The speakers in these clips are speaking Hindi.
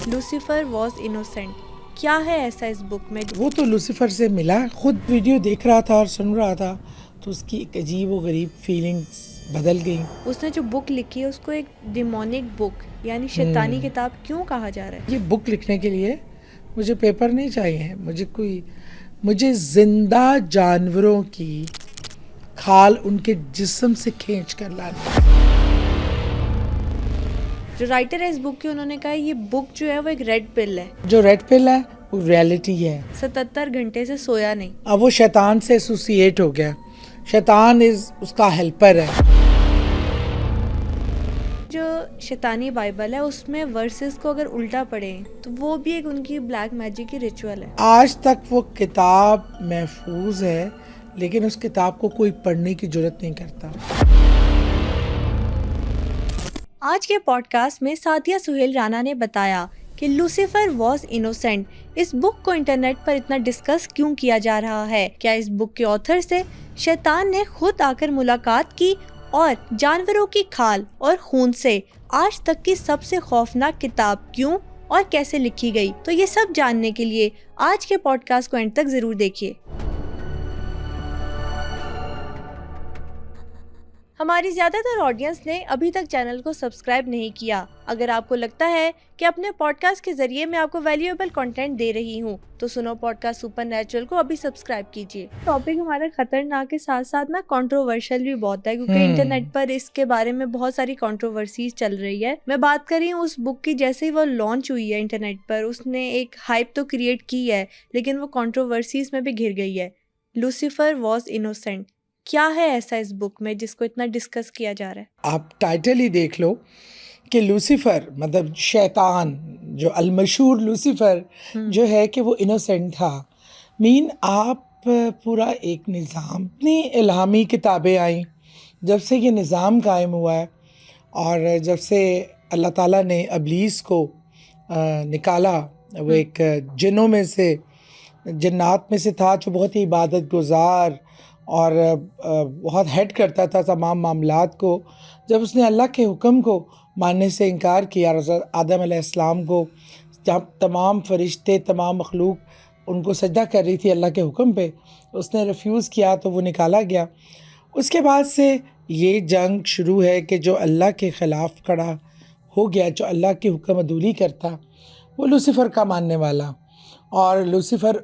Lucifer was innocent. क्या है ऐसा इस बुक में? वो तो लूसीफर से मिला, खुद वीडियो देख रहा था और सुन रहा था तो उसकी एक अजीब व गरीब फीलिंग्स बदल गई। उसने जो बुक लिखी है उसको एक डिमोनिक बुक यानी शैतानी किताब क्यों कहा जा रहा है? ये बुक लिखने के लिए मुझे पेपर नहीं चाहिए, मुझे जिंदा जानवरों की खाल उनके जिस्म से खींच कर लानी। जो राइटर है इस बुक के, उन्होंने कहा ये बुक जो है वो एक रेड पिल है। जो रेड पिल है वो रियलिटी है। 77 घंटे से सोया नहीं। अब वो शैतान से एसोसिएट हो गया, शैतान उसका हेल्पर है। जो शैतानी बाइबल है उसमें वर्सेस को अगर उल्टा पढ़े तो वो भी एक उनकी ब्लैक मैजिक की रिचुअल है। आज तक वो किताब महफूज है लेकिन उस किताब को कोई पढ़ने की जरूरत नहीं करता। आज के पॉडकास्ट में सादिया सुहेल राणा ने बताया कि लूसीफर वॉज इनोसेंट। इस बुक को इंटरनेट पर इतना डिस्कस क्यों किया जा रहा है? क्या इस बुक के ऑथर से शैतान ने खुद आकर मुलाकात की? और जानवरों की खाल और खून से आज तक की सबसे खौफनाक किताब क्यों और कैसे लिखी गई? तो ये सब जानने के लिए आज के पॉडकास्ट को एंड तक जरूर देखिए। हमारी ज़्यादातर ऑडियंस ने अभी तक चैनल को सब्सक्राइब नहीं किया। अगर आपको लगता है कि अपने पॉडकास्ट के जरिए मैं आपको वैल्यूएबल कंटेंट दे रही हूँ तो सुनो पॉडकास्ट सुपरनैचुरल को अभी सब्सक्राइब कीजिए। टॉपिक हमारा खतरनाक के साथ साथ ना कंट्रोवर्शियल भी बहुत है, क्योंकि इंटरनेट पर इसके बारे में बहुत सारी कंट्रोवर्सीज चल रही है। मैं बात कर रही हूँ उस बुक की। जैसे ही वो लॉन्च हुई है इंटरनेट पर, उसने एक हाइप तो क्रिएट की है लेकिन वो कंट्रोवर्सीज में भी घिर गई है। Lucifer was innocent. क्या है ऐसा इस बुक में जिसको इतना डिस्कस किया जा रहा है? आप टाइटल ही देख लो कि लूसीफर मतलब शैतान, जो अलमशहूर लूसीफर जो है कि वो इनोसेंट था। आप पूरा एक निज़ाम, इतनी इल्हामी किताबें आई जब से ये निज़ाम कायम हुआ है और जब से अल्लाह ताला ने इब्लीस को निकाला, वो एक जिन्नों में से, जन्नात में से था जो बहुत ही इबादत गुजार और बहुत हेड करता था तमाम मामलात को। जब उसने अल्लाह के हुक्म को मानने से इनकार किया, हज़रत आदम अलैहिस्सलाम को, जब तमाम फरिश्ते तमाम मखलूक उनको सजदा कर रही थी अल्लाह के हुक्म पे, उसने रिफ्यूज़ किया तो वो निकाला गया। उसके बाद से ये जंग शुरू है कि जो अल्लाह के ख़िलाफ़ खड़ा हो गया, जो अल्लाह की हुक्म अदूली करता, वो लूसीफर का मानने वाला। और लूसीफर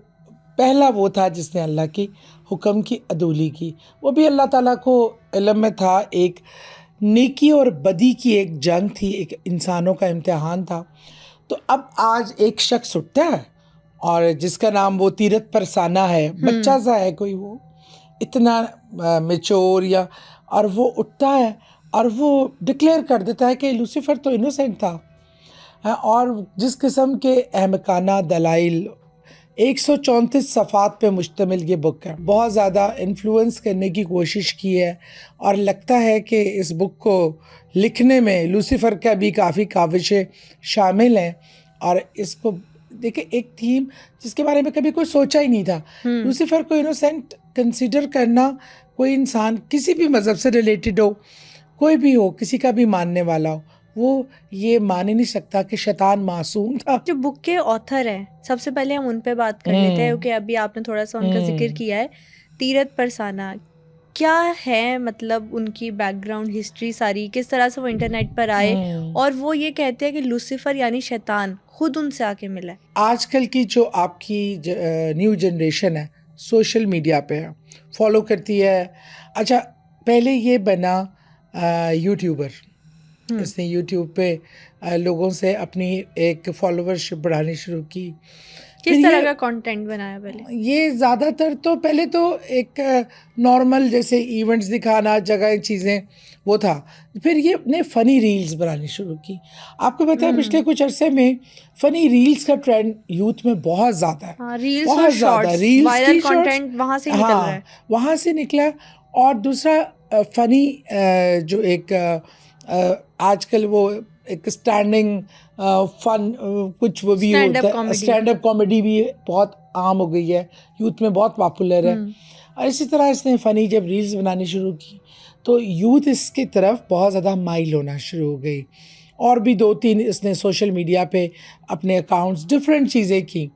पहला वो था जिसने अल्लाह की हुक्म की अदूली की। वो भी अल्लाह ताला को इल्म में था, एक नेकी और बदी की एक जंग थी, एक इंसानों का इम्तिहान था। तो अब आज एक शख्स उठता है और जिसका नाम वो तीरथ परसाना है, बच्चा सा है कोई, वो इतना मेच्योर या, और वो उठता है और वो डिक्लेयर कर देता है कि लूसीफर तो इनोसेंट था। और जिस किस्म के अहमकाना दलाइल, 134 सफ़ात पे मुश्तमिल ये बुक है। बहुत ज़्यादा इन्फ्लुएंस करने की कोशिश की है और लगता है कि इस बुक को लिखने में लूसीफर का भी काफ़ी काविशें शामिल हैं। और इसको देखिए, एक थीम जिसके बारे में कभी कोई सोचा ही नहीं था। लूसीफर को इनोसेंट कंसीडर करना, कोई इंसान किसी भी मज़हब से रिलेटेड हो, कोई भी हो, किसी का भी मानने वाला हो, वो ये मान ही नहीं सकता कि शैतान मासूम था। जो बुक के ऑथर हैं, सबसे पहले हम उन पे बात कर लेते हैं क्योंकि अभी आपने थोड़ा सा उनका जिक्र किया है। तीरथ परसाना क्या है, मतलब उनकी बैकग्राउंड हिस्ट्री सारी, किस तरह से वो इंटरनेट पर आए और वो ये कहते हैं कि लूसीफर यानी शैतान खुद उनसे आके मिला है। आजकल की जो आपकी न्यू जनरेशन है, सोशल मीडिया पे है, फॉलो करती है। अच्छा, पहले ये बना यूट्यूबर, इसने यूट्यूब पे लोगों से अपनी एक फॉलोवरशिप बढ़ानी शुरू की। किस तरह का कंटेंट बनाया पहले? ये ज़्यादातर तो पहले तो एक नॉर्मल जैसे इवेंट्स दिखाना, जगह चीज़ें, वो था। फिर ये अपने फ़नी रील्स बनानी शुरू की। आपको पता है पिछले कुछ अरसे में फ़नी रील्स का ट्रेंड यूथ में बहुत ज़्यादा है। हाँ, रील्स बहुत और ज़्यादा शॉर्ट्स, रील्स वायरल की कंटेंट वहाँ से निकल रहा है। वहाँ से निकला। और दूसरा फ़नी जो एक आजकल वो एक स्टैंडिंग फन कुछ वो भी होता है, स्टैंड अप कॉमेडी भी बहुत आम हो गई है, यूथ में बहुत पॉपुलर है। और इसी तरह इसने फ़नी जब रील्स बनानी शुरू की तो यूथ इसकी तरफ बहुत ज़्यादा माइल होना शुरू हो गई। और भी 2-3 इसने सोशल मीडिया पे अपने अकाउंट्स डिफरेंट चीज़ें की।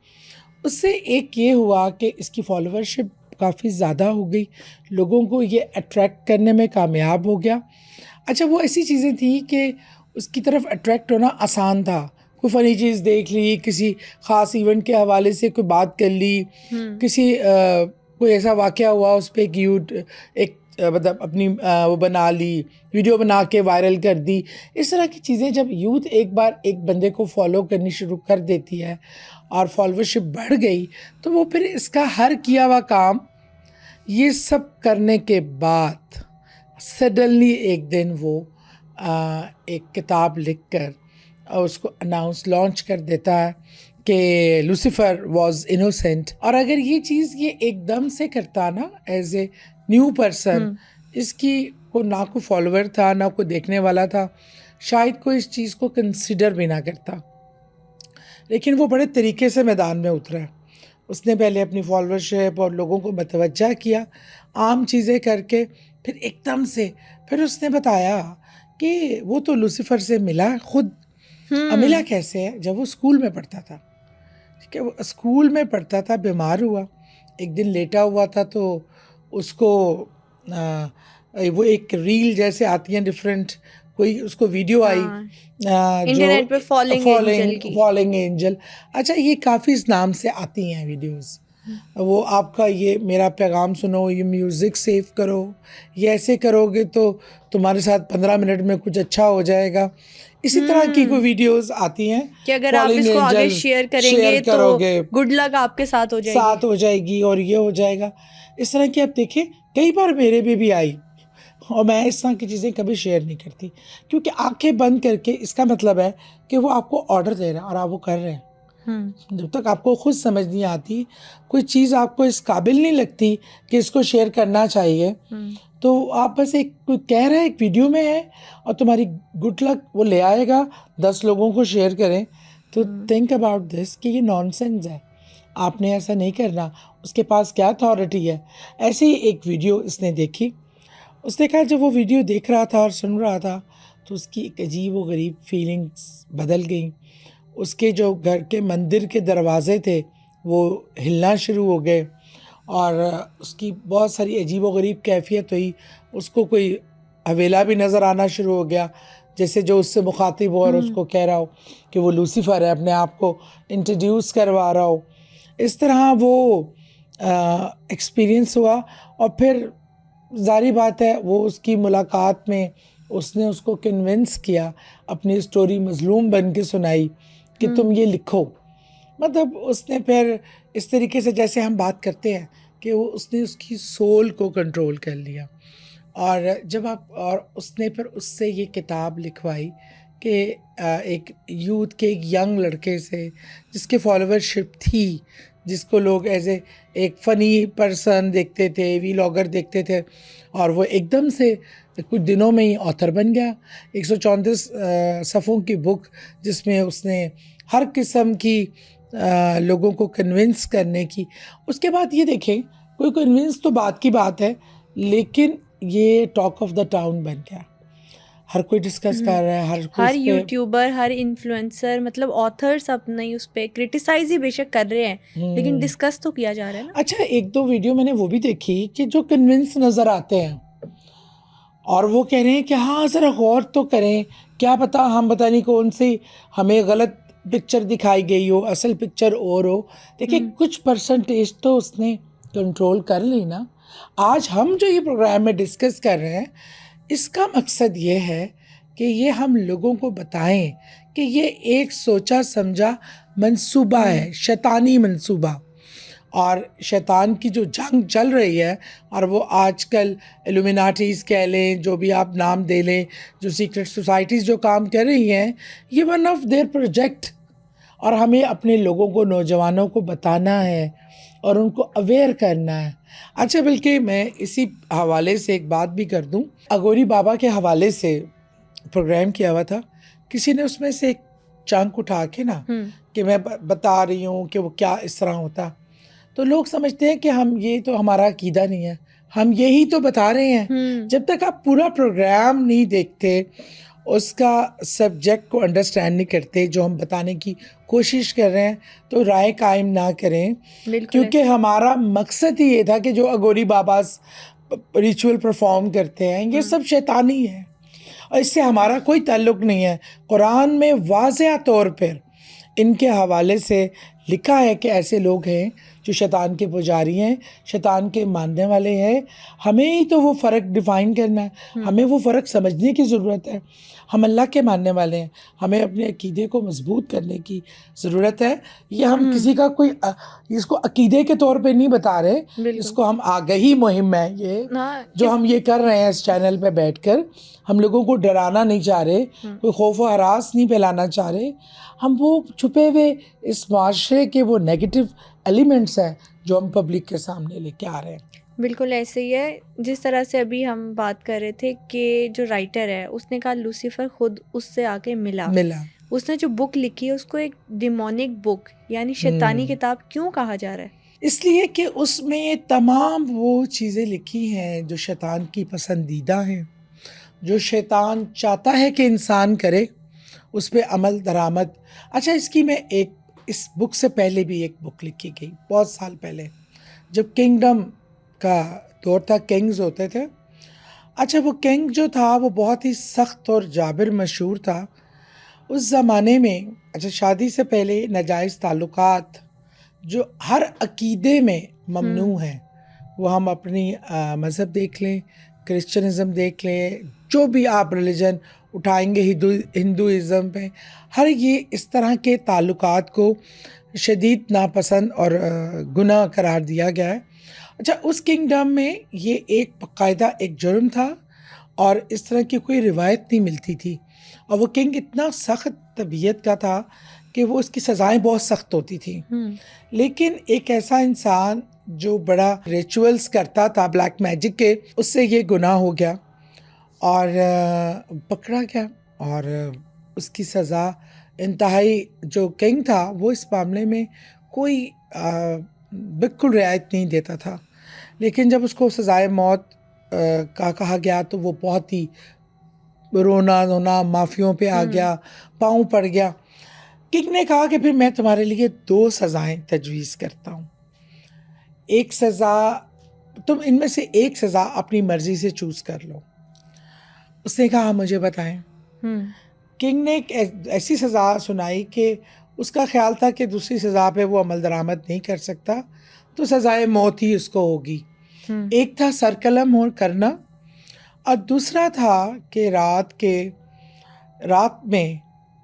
उससे एक ये हुआ कि इसकी फॉलोवरशिप काफ़ी ज़्यादा हो गई, लोगों को ये अट्रैक्ट करने में कामयाब हो गया। अच्छा, वो ऐसी चीज़ें थी कि उसकी तरफ अट्रैक्ट होना आसान था। कोई फ़नी चीज़ देख ली, किसी ख़ास इवेंट के हवाले से कोई बात कर ली, किसी कोई ऐसा वाक़या हुआ उस पे मतलब अपनी वो बना ली, वीडियो बना के वायरल कर दी। इस तरह की चीज़ें जब यूथ एक बार एक बंदे को फॉलो करनी शुरू कर देती है और फॉलोवरशिप बढ़ गई, तो वो फिर इसका हर किया हुआ काम ये सब करने के बाद सडनली एक दिन वो एक किताब लिखकर उसको लॉन्च कर देता है कि लूसीफर वॉज इनोसेंट। और अगर ये चीज़ ये एकदम से करता ना एज ए न्यू पर्सन, इसकी को ना कोई फॉलोअर था ना कोई देखने वाला था, शायद कोई इस चीज़ को कंसिडर भी ना करता। लेकिन वो बड़े तरीके से मैदान में उतरा है। उसने पहले अपनी फॉलोअरशिप और लोगों को मतवज्जा किया आम चीज़ें करके, फिर एकदम से फिर उसने बताया कि वो तो लूसीफर से मिला खुद। मिला कैसे है? जब वो स्कूल में पढ़ता था, ठीक है, वो स्कूल में पढ़ता था, बीमार हुआ, एक दिन लेटा हुआ था, तो उसको वो एक रील जैसे आती हैं डिफरेंट, कोई उसको वीडियो आई इंटरनेट पे फॉलिंग एंजल। अच्छा, ये काफ़ी इस नाम से आती हैं वीडियोस। वो आपका ये मेरा पैगाम सुनो, ये म्यूज़िक सेव करो, ये ऐसे करोगे तो तुम्हारे साथ 15 मिनट में कुछ अच्छा हो जाएगा। इसी तरह की कोई वीडियोस आती हैं कि अगर आप इसको आगे शेयर करेंगे तो गुड लक आपके साथ हो जाएगी और ये हो जाएगा। इस तरह की आप देखें कई बार मेरे भी आई, और मैं इस तरह की चीज़ें कभी शेयर नहीं करती, क्योंकि आंखें बंद करके इसका मतलब है कि वो आपको ऑर्डर दे रहा है और आप वो कर रहे हैं। जब तक आपको खुद समझ नहीं आती, कोई चीज़ आपको इस काबिल नहीं लगती कि इसको शेयर करना चाहिए, तो आप बस कोई कह रहा है एक वीडियो में है और तुम्हारी गुड लक वो ले आएगा 10 लोगों को शेयर करें, तो थिंक अबाउट दिस कि ये नॉनसेंस है, आपने ऐसा नहीं करना, उसके पास क्या अथॉरिटी है। ऐसे ही एक वीडियो इसने देखी, उसने कहा जब वो वीडियो देख रहा था और सुन रहा था तो उसकी एक अजीब व गरीब फीलिंग्स बदल गई। उसके जो घर के मंदिर के दरवाजे थे वो हिलना शुरू हो गए और उसकी बहुत सारी अजीब व गरीब कैफियत हुई। उसको कोई हवेला भी नज़र आना शुरू हो गया, जैसे जो उससे मुखातिब हो और उसको कह रहा हो कि वो लूसीफर है, अपने आप को इंट्रोड्यूस करवा रहा हो। इस तरह वो एक्सपीरियंस हुआ और फिर जारी बात है वो उसकी मुलाकात में उसने उसको कन्विंस किया, अपनी स्टोरी मजलूम बन के सुनाई कि तुम ये लिखो। मतलब उसने फिर इस तरीके से जैसे हम बात करते हैं कि वो उसने उसकी सोल को कंट्रोल कर लिया। और उसने फिर उससे ये किताब लिखवाई कि एक यूथ के एक यंग लड़के से जिसके फॉलोवरशिप थी, जिसको लोग एज एक फ़नी पर्सन देखते थे, वीलॉगर देखते थे, और वो एकदम से कुछ दिनों में ही ऑथर बन गया। 134 सफ़ों की बुक जिसमें उसने हर किस्म की लोगों को कन्विंस करने की। उसके बाद ये देखें, कोई कन्विंस तो बात की बात है, लेकिन ये टॉक ऑफ द टाउन बन गया, हर कोई डिस्कस कर रहा है, हर यूट्यूबर, हर इन्फ्लुएंसर, मतलब ऑथर्स अपने उस पर क्रिटिसाइज ही बेशक कर रहे हैं लेकिन डिस्कस तो किया जा रहा है ना। अच्छा, 1-2 वीडियो मैंने वो भी देखी कि जो कन्विंस नज़र आते हैं और वो कह रहे हैं कि हाँ ज़रा गौर तो करें, क्या पता हम पता नहीं कौन सी हमें गलत पिक्चर दिखाई गई हो, असल पिक्चर और हो। देखिए कुछ परसेंटेज तो उसने कंट्रोल कर ली ना। आज हम जो ये प्रोग्राम में डिस्कस कर रहे हैं, इसका मकसद ये है कि ये हम लोगों को बताएं कि ये एक सोचा समझा मंसूबा है, शैतानी मंसूबा, और शैतान की जो जंग चल रही है, और वो आजकल इल्यूमिनाटीज़ कह लें, जो भी आप नाम दे लें, जो सीक्रेट सोसाइटीज़ जो काम कर रही हैं, ये वन ऑफ देयर प्रोजेक्ट। और हमें अपने लोगों को, नौजवानों को बताना है और उनको अवेयर करना है। अच्छा, बल्कि मैं इसी हवाले से एक बात भी कर दूं, अघोरी बाबा के हवाले से प्रोग्राम किया हुआ था, किसी ने उसमें से एक चंक उठा के ना कि मैं बता रही हूँ कि वो क्या इस तरह होता, तो लोग समझते हैं कि हम, ये तो हमारा अकीदा नहीं है, हम यही तो बता रहे हैं। जब तक आप पूरा प्रोग्राम नहीं देखते उसका सब्जेक्ट को अंडरस्टैंड नहीं करते, जो हम बताने की कोशिश कर रहे हैं, तो राय कायम ना करें, क्योंकि हमारा मकसद ही ये था कि जो अगोरी बाबास रिचुअल परफॉर्म करते हैं ये सब शैतानी है और इससे हमारा कोई ताल्लुक़ नहीं है। कुरान में वाज़ेह तौर पर इनके हवाले से लिखा है कि ऐसे लोग हैं जो शैतान के पुजारी हैं, शैतान के मानने वाले हैं। हमें ही तो वो फ़र्क डिफ़ाइन करना है, हमें वो फ़र्क समझने की ज़रूरत है। हम अल्लाह के मानने वाले हैं, हमें अपने अकीदे को मजबूत करने की ज़रूरत है। ये हम किसी का कोई इसको अकीदे के तौर पे नहीं बता रहे, इसको हम आगही मुहिम है ये जो हम ये कर रहे हैं इस चैनल पे बैठकर। हम लोगों को डराना नहीं चाह रहे, कोई खौफ व हरास नहीं फैलाना चाह रहे। हम वो छुपे हुए इस माशरे के वो नेगेटिव एलिमेंट्स हैं जो हम पब्लिक के सामने लेके आ रहे हैं। बिल्कुल ऐसे ही है जिस तरह से अभी हम बात कर रहे थे कि जो राइटर है उसने कहा लूसीफर खुद उससे आके मिला। उसने जो बुक लिखी है उसको एक डिमोनिक बुक यानी शैतानी किताब क्यों कहा जा रहा है? इसलिए कि उसमें तमाम वो चीज़ें लिखी हैं जो शैतान की पसंदीदा हैं, जो शैतान चाहता है कि इंसान करे, उस पर अमल दरामद। अच्छा, इसकी मैं इस बुक से पहले भी एक बुक लिखी गई बहुत साल पहले, जब किंगडम का दौर था, किंग्स होते थे। अच्छा, वो किंग जो था वो बहुत ही सख्त और जाबिर मशहूर था उस ज़माने में। अच्छा, शादी से पहले नाजायज़ ताल्लुकात जो हर अकीदे में ममनू हैं, वो हम अपनी मज़हब देख लें, क्रिश्चियनिज़म देख लें, जो भी आप रिलीजन उठाएंगे, हिंदुइज़म पे, हर ये इस तरह के ताल्लुकात को शदीद नापसंद और गुनाह करार दिया गया है। अच्छा, उस किंगडम में ये एक बाकायदा एक जुर्म था और इस तरह की कोई रिवायत नहीं मिलती थी। और वो किंग इतना सख्त तबीयत का था कि वो उसकी सज़ाएं बहुत सख्त होती थी। लेकिन एक ऐसा इंसान जो बड़ा रिचुअल्स करता था ब्लैक मैजिक के, उससे ये गुनाह हो गया और पकड़ा गया और उसकी सज़ा इंतहाई, जो किंग था वो इस मामले में कोई बिल्कुल रियायत नहीं देता था। लेकिन जब उसको सज़ाए मौत का कहा गया तो वो बहुत ही रोना धोना माफियों पे आ गया, पाँव पड़ गया। किंग ने कहा कि फिर मैं तुम्हारे लिए 2 सज़ाएं तजवीज़ करता हूँ। एक सज़ा, तुम इनमें से एक सज़ा अपनी मर्ज़ी से चूज़ कर लो। उसने कहा मुझे बताएं। किंग ने एक ऐसी सज़ा सुनाई कि उसका ख्याल था कि दूसरी सज़ा पे वो अमल दरामद नहीं कर सकता, तो सज़ाए मौत ही उसको होगी। एक था सरकलम और करना और दूसरा था कि रात में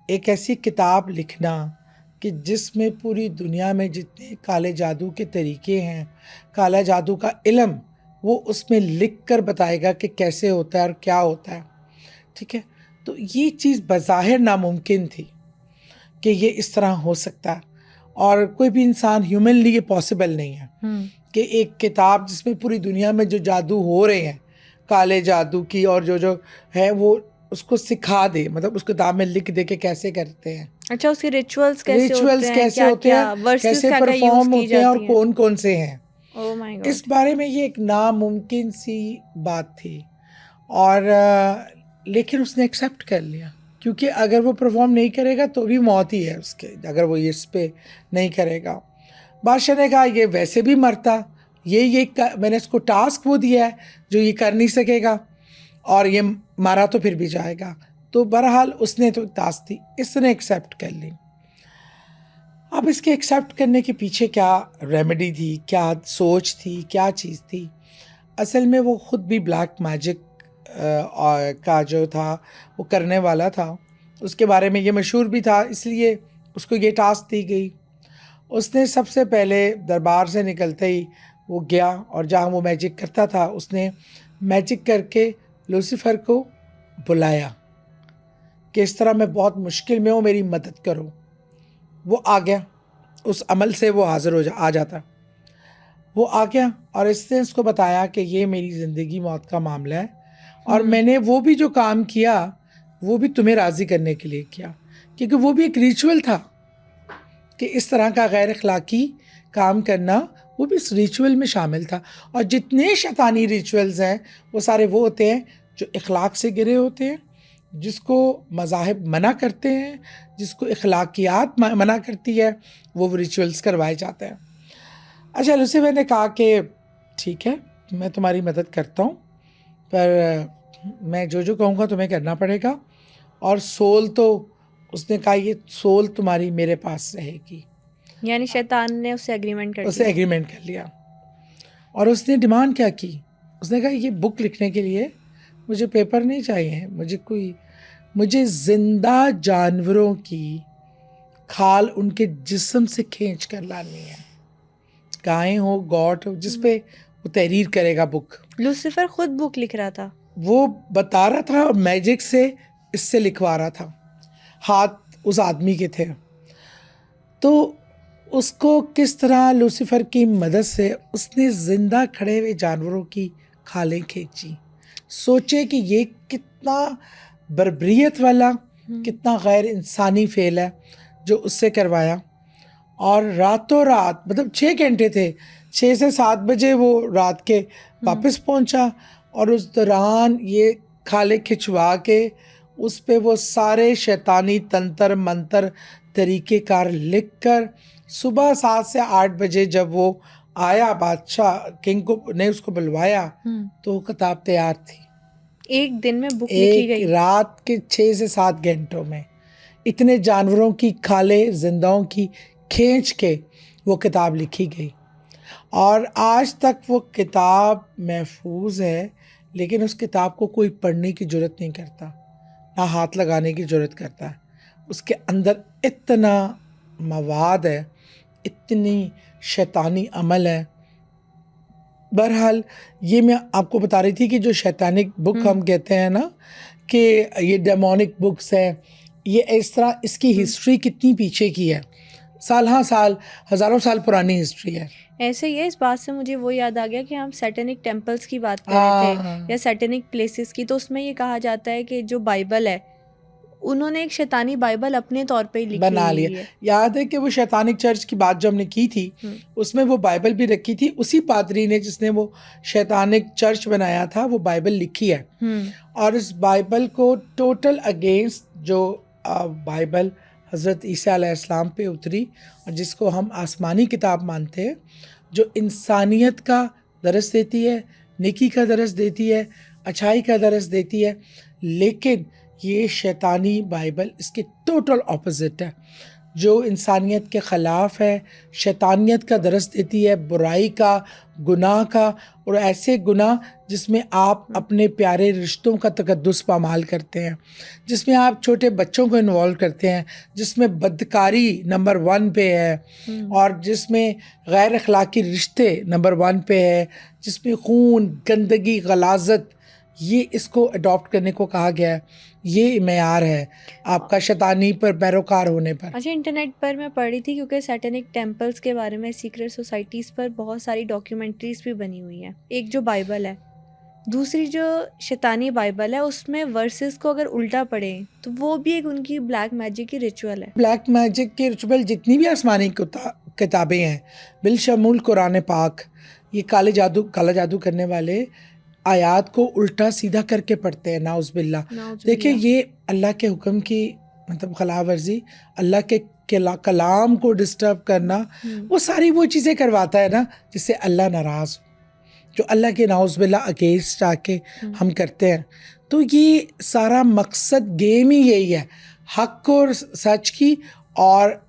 एक ऐसी किताब लिखना कि जिसमें पूरी दुनिया में जितने काले जादू के तरीके हैं, काला जादू का इल्म, वो उसमें लिख कर बताएगा कि कैसे होता है और क्या होता है। ठीक है, तो ये चीज़ बज़ाहिर नामुमकिन थी कि ये इस तरह हो सकता है और कोई भी इंसान ह्यूमनली ये पॉसिबल नहीं है कि एक किताब जिसमें पूरी दुनिया में जो जादू हो रहे हैं काले जादू की और जो है वो उसको सिखा दे, मतलब उस किताब में लिख दे के कैसे करते हैं। अच्छा, उसके रिचुअल्स कैसे होते हैं, कैसे परफॉर्म होते हैं और कौन कौन से हैं। ओह माय गॉड, इस बारे में ये एक नामुमकिन सी बात थी और लेकिन उसने एक्सेप्ट कर लिया, क्योंकि अगर वो परफॉर्म नहीं करेगा तो भी मौत ही है उसके, अगर वो इस पे नहीं करेगा। बादशाह ने कहा ये वैसे भी मरता, मैंने इसको टास्क वो दिया है जो ये कर नहीं सकेगा और ये मारा तो फिर भी जाएगा। तो बहरहाल उसने तो टास्क थी, इसने एक्सेप्ट कर ली। अब इसके एक्सेप्ट करने के पीछे क्या रेमेडी थी, क्या सोच थी, क्या चीज़ थी? असल में वो ख़ुद भी ब्लैक मैजिक का जो था वो करने वाला था, उसके बारे में ये मशहूर भी था, इसलिए उसको ये टास्क दी गई। उसने सबसे पहले दरबार से निकलते ही वो गया और जहाँ वो मैजिक करता था उसने मैजिक करके लूसीफर को बुलाया कि इस तरह मैं बहुत मुश्किल में हूँ, मेरी मदद करो। वो आ गया, उस अमल से वो हाज़िर आ जाता। वो आ गया और इसने उसको बताया कि ये मेरी ज़िंदगी मौत का मामला है और मैंने वो भी जो काम किया वो भी तुम्हें राज़ी करने के लिए किया, क्योंकि वो भी एक रिचुअल था कि इस तरह का गैर अखलाकी काम करना वो भी इस रिचुअल में शामिल था। और जितने शैतानी रिचुअल्स हैं वो सारे वो होते हैं जो अखलाक से गिरे होते हैं, जिसको मज़ाहिब मना करते हैं, जिसको इखलाकियात मना करती है, वो रिचुअल्स करवाए जाते हैं। अच्छा, लूसीफर ने कहा कि ठीक है, मैं तुम्हारी मदद करता हूँ, पर मैं जो जो कहूँगा तुम्हें करना पड़ेगा, और सोल तो उसने कहा ये सोल तुम्हारी मेरे पास रहेगी। यानी शैतान ने उससे एग्रीमेंट कर लिया। और उसने डिमांड क्या की, उसने कहा ये बुक लिखने के लिए मुझे पेपर नहीं चाहिए, मुझे जिंदा जानवरों की खाल उनके जिस्म से खींच कर लानी है, गायें हो, गॉट हो, जिसपे वो तहरीर करेगा बुक। लूसीफर खुद बुक लिख रहा था, वो बता रहा था और मैजिक से इससे लिखवा रहा था, हाथ उस आदमी के थे। तो उसको किस तरह लूसीफर की मदद से उसने जिंदा खड़े हुए जानवरों की खालें खींची। सोचे कि ये कितना बर्बरियत वाला, कितना गैर इंसानी फेल है जो उससे करवाया। और रातों रात, मतलब 6 घंटे थे, 6 से 7 बजे वो रात के वापस पहुंचा, और उस दौरान ये खालें खिंचवा के उस पे वो सारे शैतानी तंत्र मंत्र तरीक़ेकार लिख कर सुबह 7 से 8 बजे जब वो आया, बादशाह किंग को ने उसको बुलवाया, तो वो किताब तैयार थी। एक दिन में बुक लिखी गई। एक रात के 6 से 7 घंटों में इतने जानवरों की खालें जिंदाओं की खींच के वो किताब लिखी गई। और आज तक वो किताब महफूज है, लेकिन उस किताब को कोई पढ़ने की जरूरत नहीं करता, ना हाथ लगाने की जरूरत करता है। उसके अंदर इतना मवाद है, इतनी शैतानी अमल है। बहरहाल ये मैं आपको बता रही थी कि जो शैतानिक बुक हम कहते हैं ना, कि ये डेमोनिक बुक्स हैं, ये इस तरह इसकी हिस्ट्री कितनी पीछे की है, साल हज़ारों साल पुरानी हिस्ट्री है। ऐसे ही है, इस बात से मुझे वो याद आ गया कि हम सैटेनिक टेम्पल्स की बात कर रहे थे या सैटेनिक प्लेसेस की, तो उसमें ये कहा जाता है कि जो बाइबल है उन्होंने एक शैतानी बाइबल अपने तौर पे ही बना लिया। याद है कि वो शैतानिक चर्च की बात जो हमने की थी, उसमें वो बाइबल भी रखी थी, उसी पादरी ने जिसने वो शैतानिक चर्च बनाया था वो बाइबल लिखी है। और इस बाइबल को टोटल अगेंस्ट जो बाइबल हज़रत ईसा अलैहिस्सलाम पे उतरी और जिसको हम आसमानी किताब मानते हैं, जो इंसानियत का दरस देती है, नेकी का दरस देती है, अच्छाई का दरस देती है, लेकिन ये शैतानी बाइबल इसके टोटल ऑपोजिट है, जो इंसानियत के ख़िलाफ़ है, शैतानियत का दरस देती है, बुराई का, गुनाह का, और ऐसे गुनाह जिसमें आप अपने प्यारे रिश्तों का तकद्दुस पामाल करते हैं, जिसमें आप छोटे बच्चों को इन्वॉल्व करते हैं, जिसमें बदकारी नंबर 1 पे है, और जिसमें गैर अखलाकी रिश्ते नंबर 1 पे है, जिसमें खून, गंदगी, गलाजत, ये इसको अडॉप्ट करने को कहा गया है। ये मेयार है आपका शैतानी पर पैरोकार होने पर। अच्छा, इंटरनेट पर मैं पढ़ी थी, क्योंकि सैटेनिक टेम्पल्स के बारे में, सीक्रेट सोसाइटीज़ पर बहुत सारी डॉक्यूमेंट्रीज भी बनी हुई हैं। एक जो बाइबल है, दूसरी जो शैतानी बाइबल है, उसमें वर्सेस को अगर उल्टा पढ़े तो वो भी एक उनकी ब्लैक मैजिक की रिचुअल है। ब्लैक मैजिक की रिचुअल जितनी भी आसमानी किताबें हैं, बिलशमूल कुरान पाक, ये काला जादू करने वाले आयात को उल्टा सीधा करके पढ़ते हैं, नाउज़ बिल्ला। देखिए, ये अल्लाह के हुक्म की मतलब खिलाफ वर्जी, अल्लाह के कलाम को डिस्टर्ब करना, वो सारी वो चीज़ें करवाता है ना जिससे अल्लाह नाराज़, जो अल्लाह के नाउज़ बिल्ला अगेंस्ट आके हम करते हैं। तो ये सारा मकसद गेम ही यही है, हक और सच की और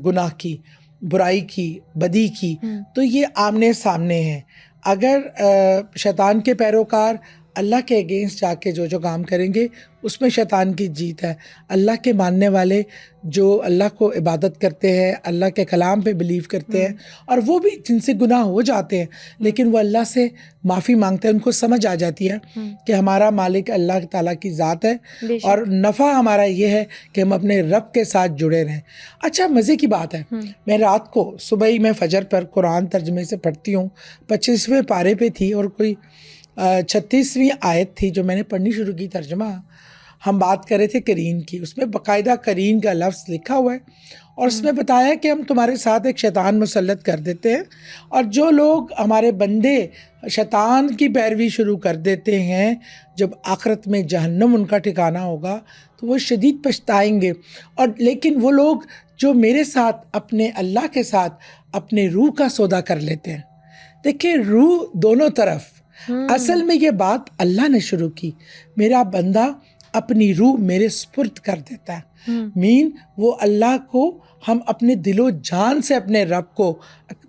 गुनाह की, बुराई की, बदी की, तो ये आमने सामने है। अगर शैतान के पैरोकार अल्लाह के अगेंस्ट जाके जो जो काम करेंगे उसमें शैतान की जीत है। अल्लाह के मानने वाले जो अल्लाह को इबादत करते हैं, अल्लाह के कलाम पे बिलीव करते हैं, और वो भी जिनसे गुनाह हो जाते हैं लेकिन वो अल्लाह से माफ़ी मांगते हैं, उनको समझ आ जाती है कि हमारा मालिक अल्लाह ताला की ज़ात है और नफ़ा हमारा ये है कि हम अपने रब के साथ जुड़े रहें। अच्छा, मज़े की बात है, मैं रात को सुबह ही मैं फ़जर पर कुरान तर्जमे से पढ़ती हूँ, 25वें पारे पे थी और कोई 36वीं आयत थी जो मैंने पढ़नी शुरू की तर्जमा। हम बात कर रहे थे करीन की, उसमें बाकायदा करीन का लफ्ज़ लिखा हुआ है और उसमें बताया कि हम तुम्हारे साथ एक शैतान मुसल्लत कर देते हैं, और जो लोग हमारे बंदे शैतान की पैरवी शुरू कर देते हैं, जब आखिरत में जहन्नम उनका ठिकाना होगा तो वो शदीद पछताएंगे। और लेकिन वो लोग जो मेरे साथ अपने अल्लाह के साथ अपने रूह का सौदा कर लेते हैं, देखिए रूह दोनों तरफ, असल में ये बात अल्लाह ने शुरू की। मेरा बंदा अपनी रूह मेरे सुपुर्द कर देता है, मीन वो अल्लाह को हम अपने दिलो जान से अपने रब को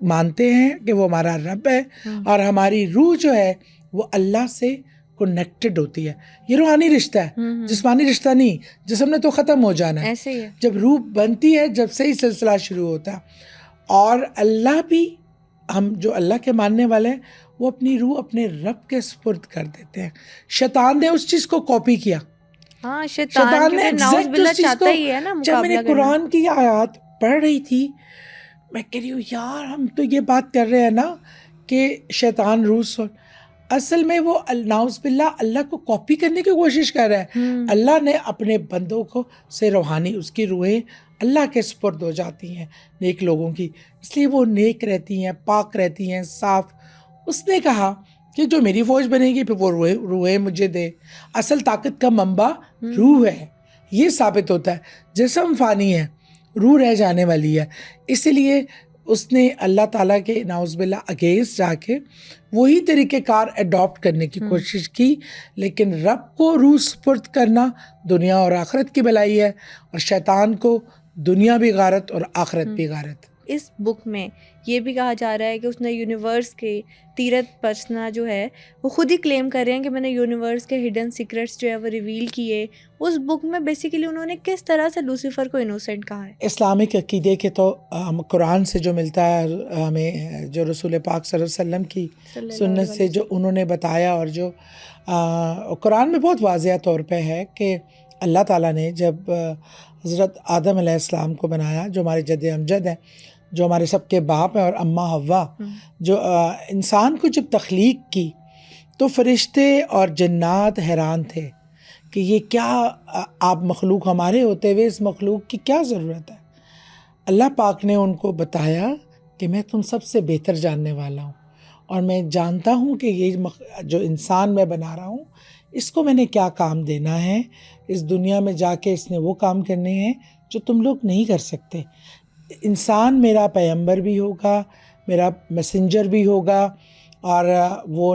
मानते हैं कि वो हमारा रब है, और हमारी रूह जो है वो अल्लाह से कनेक्टेड होती है। ये रूहानी रिश्ता है, जिस्मानी रिश्ता नहीं। जिस्म ने तो ख़त्म हो जाना है, ऐसे ही है। जब रूह बनती है, जब से ही सिलसिला शुरू होता है। और अल्लाह भी, हम जो अल्लाह के मानने वाले हैं, वो अपनी रूह अपने रब के सुपुर्द कर देते हैं। शैतान ने उस चीज़ को कॉपी किया। हाँ, शैतान ने एग्जैक्ट उस चीज चाहता ही है ना। जब मैंने कुरान की आयत पढ़ रही थी, मैं कह रही हूँ यार, हम तो ये बात कर रहे हैं ना कि शैतान रूह, असल में वो नाउज़ुबिल्लाह अल्लाह को कॉपी करने की कोशिश कर रहा है। अल्लाह ने अपने बंदों को से रूहानी, उसकी रूहें अल्लाह के सुपुर्द हो जाती हैं नेक लोगों की, इसलिए वो नेक रहती हैं, पाक रहती हैं, साफ। उसने कहा कि जो मेरी फौज बनेगी फिर वो रूहें मुझे दे। असल ताकत का मंबा रूह है, ये साबित होता है। जिस्म फ़ानी है, रूह रह जाने वाली है। इसलिए उसने अल्लाह ताला के नाउज़ुबिल्लाह अगेंस्ट जाके वही तरीक़ेकार अडॉप्ट करने की कोशिश की, लेकिन रब को रूह सुपुर्द करना दुनिया और आखिरत की भलाई है, और शैतान को दुनिया भी गारत और आखिरत भी गारत। इस बुक में ये भी कहा जा रहा है कि उसने यूनिवर्स के तीरथ पसना जो है वो खुद ही क्लेम कर रहे हैं कि मैंने यूनिवर्स के हिडन सीक्रेट्स जो है वो रिवील किए। उस बुक में बेसिकली उन्होंने किस तरह से लूसीफर को इनोसेंट कहा है? इस्लामिक अकीदे के तो हम कुरान से जो मिलता है हमें, जो रसूल पाक सल्लल्लाहु अलैहि वसल्लम की सुन्नत से जो उन्होंने बताया, और जो कुरान में बहुत वाज़ेह तौर पे है कि अल्लाह ताला ने जब हज़रत आदम अलैहिस्सलाम को बनाया, जो हमारे जद अमजद हैं, जो हमारे सबके बाप हैं, और अम्मा हव्वा, जो इंसान को जब तख्लीक की तो फरिश्ते और जन्नात हैरान थे कि ये क्या, आप मखलूक हमारे होते हुए इस मखलूक की क्या ज़रूरत है। अल्लाह पाक ने उनको बताया कि मैं तुम सबसे बेहतर जानने वाला हूँ, और मैं जानता हूँ कि ये जो इंसान मैं बना रहा हूँ, इसको मैंने क्या काम देना है। इस दुनिया में जाके इसने वो काम करने हैं जो तुम लोग नहीं कर सकते। इंसान मेरा पैगंबर भी होगा, मेरा मैसेंजर भी होगा, और वो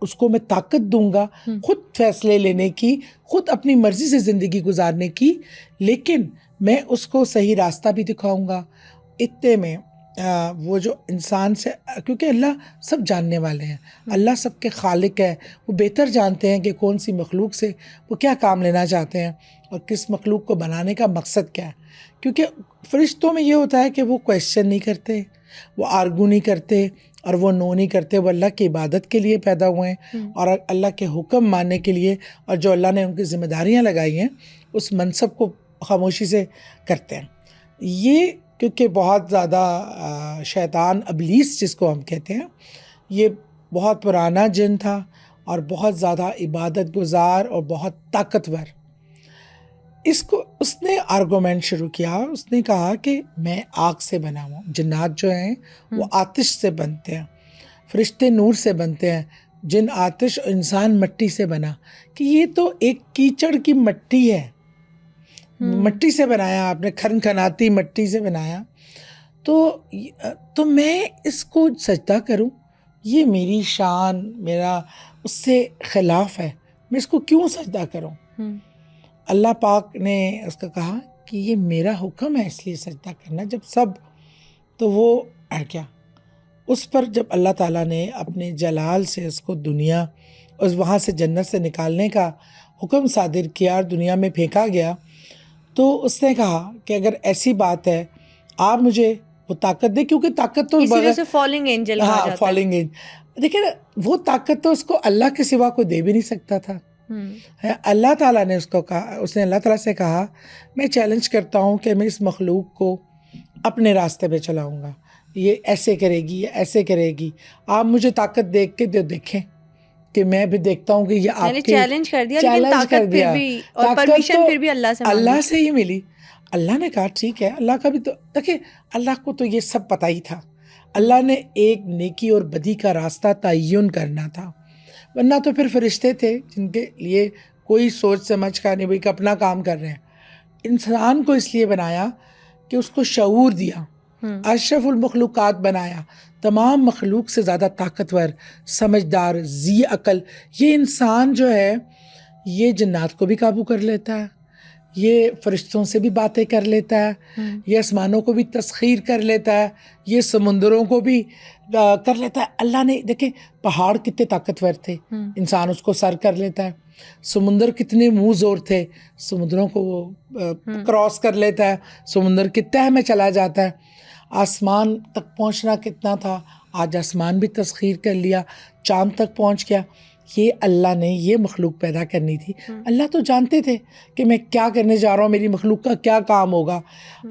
उसको मैं ताकत दूंगा खुद फैसले लेने की, खुद अपनी मर्ज़ी से ज़िंदगी गुजारने की, लेकिन मैं उसको सही रास्ता भी दिखाऊंगा। इत्ते में वो जो इंसान से, क्योंकि अल्लाह सब जानने वाले हैं, अल्लाह सबके खालिक है, वो बेहतर जानते हैं कि कौन सी मखलूक से वो क्या काम लेना चाहते हैं और किस मखलूक को बनाने का मकसद क्या है। क्योंकि फरिश्तों में ये होता है कि वो क्वेश्चन नहीं करते, वो आर्गू नहीं करते, और वो नो नहीं करते। वो अल्लाह की इबादत के लिए पैदा हुए हैं और अल्लाह के हुक्म मानने के लिए, और जो अल्लाह ने उनकी ज़िम्मेदारियाँ लगाई हैं उस मनसब को खामोशी से करते हैं। ये क्योंकि बहुत ज़्यादा शैतान अबलीस जिसको हम कहते हैं, ये बहुत पुराना जिन था और बहुत ज़्यादा इबादत गुजार और बहुत ताकतवर। इसको उसने आर्गूमेंट शुरू किया, उसने कहा कि मैं आग से बना हूँ। जिन्नात जो हैं वो आतिश से बनते हैं, फरिश्ते नूर से बनते हैं, जिन आतिश, इंसान मिट्टी से बना। कि ये तो एक कीचड़ की मिट्टी है, मिट्टी से बनाया आपने, खनखनाती मिट्टी से बनाया, तो मैं इसको सजदा करूं, ये मेरी शान, मेरा उससे खिलाफ है, मैं इसको क्यों सजदा करूं। अल्लाह पाक ने उसका कहा कि ये मेरा हुक्म है इसलिए सजदा करना। जब सब, तो वो अड़ गया उस पर। जब अल्लाह ताला ने अपने जलाल से उसको दुनिया, उस वहाँ से जन्नत से निकालने का हुक्म सादिर किया और दुनिया में फेंका गया, तो उसने कहा कि अगर ऐसी बात है आप मुझे वो ताकत दे, क्योंकि ताकत तो इसी वजह से फॉलिंग एंजल कहा जाता है। Falling angel. देखिए वो ताकत तो उसको अल्लाह के सिवा कोई दे भी नहीं सकता था। अल्लाह ताला ने उसको कहा, उसने अल्लाह ताला से कहा मैं चैलेंज करता हूँ कि मैं इस मखलूक को अपने रास्ते पे चलाऊँगा, ये ऐसे करेगी, ये ऐसे करेगी, आप मुझे ताकत देख के देखें कि मैं भी देखता हूँ कि ये आपके चैलेंज कर दिया, लेकिन ताकत फिर भी और परमिशन फिर भी अल्लाह से ही मिली। अल्लाह ने कहा ठीक है, अल्लाह का भी तो देखिए, अल्लाह को तो ये सब पता ही था। अल्लाह ने एक नेकी और बदी का रास्ता तय्युन करना था, वरना तो फिर फरिश्ते थे जिनके लिए कोई सोच समझ का नहीं, भाई कि अपना काम कर रहे हैं। इंसान को इसलिए बनाया कि उसको शऊर दिया, अशरफुल मखलूक़ात बनाया, तमाम मखलूक से ज़्यादा ताकतवर, समझदार, ज़ी अकल। ये इंसान जो है ये जन्नात को भी काबू कर लेता है, ये फरिश्तों से भी बातें कर लेता है, ये आसमानों को भी तस्खीर कर लेता है, ये समुंदरों को भी कर लेता है। अल्लाह ने देखे पहाड़ कितने ताकतवर थे, इंसान उसको सर कर लेता है। समुंदर कितने मुंह जोर थे, समुद्रों को वो क्रॉस कर लेता है, समुंदर की तह में चला जाता है। आसमान तक पहुंचना कितना था, आज आसमान भी तस्खीर कर लिया, चांद तक पहुंच गया। ये अल्लाह ने ये मखलूक पैदा करनी थी। अल्लाह तो जानते थे कि मैं क्या करने जा रहा हूँ, मेरी मखलूक का क्या काम होगा।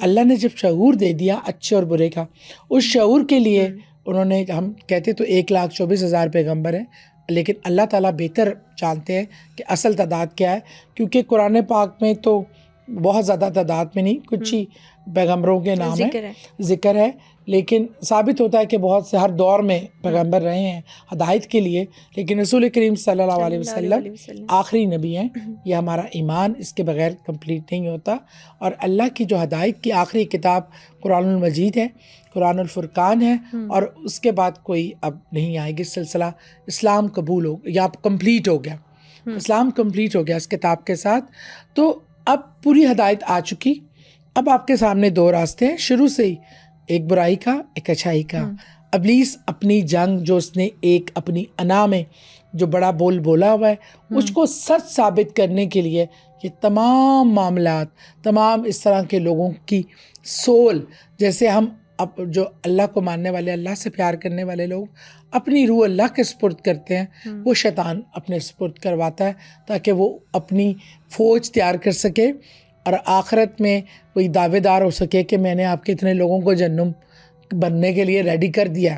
अल्लाह ने जब शऊर दे दिया अच्छे और बुरे का, उस शऊर के लिए उन्होंने, हम कहते तो 1,24,000 पैगम्बर हैं, लेकिन अल्लाह ताला बेहतर जानते हैं कि असल तादाद क्या है, क्योंकि कुरान पाक में तो बहुत ज़्यादा तादाद में नहीं, कुछ ही पैगम्बरों के नाम ज़िक्र है, लेकिन साबित होता है कि बहुत से हर दौर में पैगम्बर रहे हैं हदायत के लिए, लेकिन रसूल करीम सल्लल्लाहु अलैहि वसल्लम आखिरी नबी हैं। ये हमारा ईमान इसके बगैर कंप्लीट नहीं होता। और अल्लाह की जो हदायत की आखिरी किताब कुरानुल मजीद है, कुरानुल फुरकान है, और उसके बाद कोई अब नहीं आएगी सिलसिला। इस्लाम कबूल हो या कंप्लीट हो गया, इस्लाम कंप्लीट हो गया इस किताब के साथ। तो अब पूरी हदायत आ चुकी। अब आपके सामने दो रास्ते हैं शुरू से ही, एक बुराई का, एक अच्छाई का। इब्लीस अपनी जंग जो उसने एक अपनी अना में जो बड़ा बोल बोला हुआ है, उसको सच साबित करने के लिए ये तमाम मामलात, तमाम इस तरह के लोगों की सोल, जैसे हम अब जो अल्लाह को मानने वाले, अल्लाह से प्यार करने वाले लोग अपनी रूह अल्लाह के सुपुर्द करते हैं, वो शैतान अपने सुपुर्द करवाता है ताकि वो अपनी फ़ौज तैयार कर सके और आखिरत में वही दावेदार हो सके कि मैंने आपके इतने लोगों को जन्नम बनने के लिए रेडी कर दिया।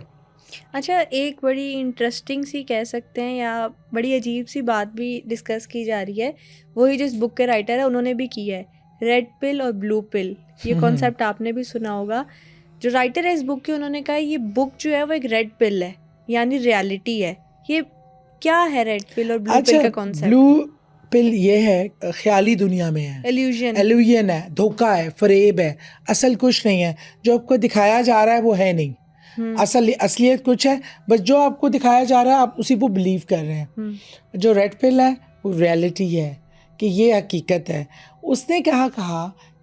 अच्छा, एक बड़ी इंटरेस्टिंग सी कह सकते हैं या बड़ी अजीब सी बात भी डिस्कस की जा रही है, वही जिस बुक के राइटर है उन्होंने भी की है, रेड पिल और ब्लू पिल। ये कॉन्सेप्ट आपने भी सुना होगा। जो राइटर है इस बुक के, उन्होंने कहा ये बुक जो है वो एक रेड पिल है, यानी रियलिटी है। ये क्या है रेड पिल और ब्लू पिल का कॉन्सेप्ट? ब्लू पिल ये है ख्याली दुनिया में है, एल्यूजन है, धोखा है, फरेब है, असल कुछ नहीं है। जो आपको दिखाया जा रहा है वो है नहीं, असलियत कुछ है, बस जो आपको दिखाया जा रहा है आप उसी को बिलीव कर रहे हैं। जो रेड पिल है वो रियलिटी है कि ये हकीकत है। उसने कहा